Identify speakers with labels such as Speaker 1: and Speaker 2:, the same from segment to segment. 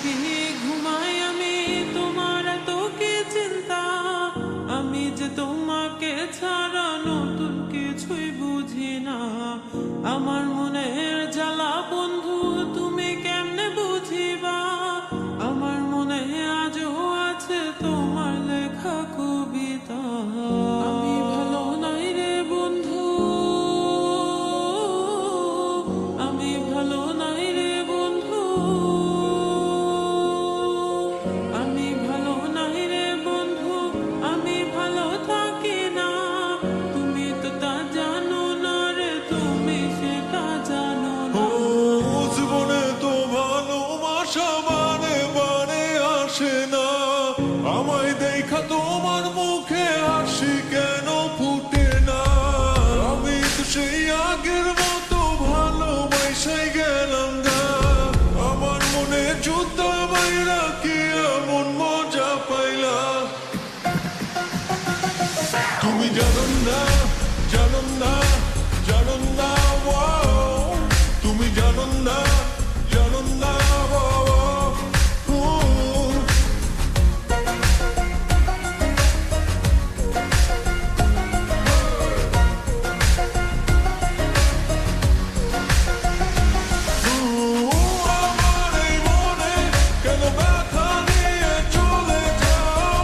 Speaker 1: কি ঘুমাই আমি, তোমার এত কি চিন্তা। আমি যে তোমাকে ছাড়া নতুন কিছুই বুঝি না। আমার মনের জ্বালা বন্ধু তুমি কেমনে বুঝিবা। আমার মনে আজও আছে তোমার লেখা কবিতা। আমি ভালো নাই রে বন্ধু, আমি ভালো নাই রে বন্ধু, আমি ভালো নাই রে বন্ধু, আমি ভালো থাকি না। তুমি তো তা জানো না রে, তুমি সেটা জানো না।
Speaker 2: জীবনে তো ভালোবাসা বানে বানে আসে না। আমায় দেখা তোমার মুখে হাসি কেন ফুটে না। আমি তো সেই আগের মতো ভালোবাসাই গেলাম না। আমার মনে যুদ্ধ বাইরা কি এমন মজা পাইলা। তুমি জানো না, জানো না, জানো না, তুমি জানো না, জানো না, আমার এই মনে কেন ব্যথা নিয়ে চলে যাও।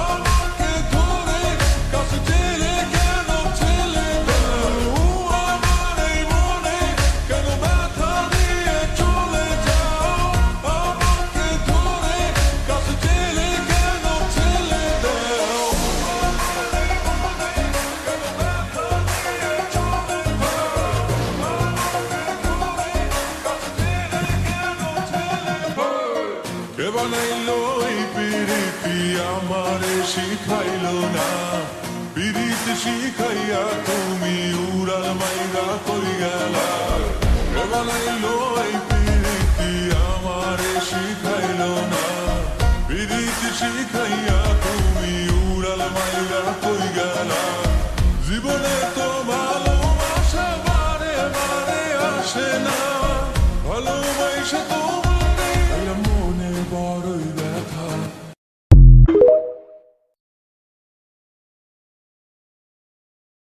Speaker 2: আমাকে ধরে কাছে টেনে কেন ঠেলে দাও। আমার এই মনে কেন ব্যথা নিয়ে চলে যাও। আমাকে ধরে কাছে টেনে কেন ঠেলে দাও। কে বানাইলো এই পিরিতি আমারে শিখাইলো না। পিরিতি শিখাইয়া তুমি উড়াল মাইরা কই গেলা। কে বানাইলো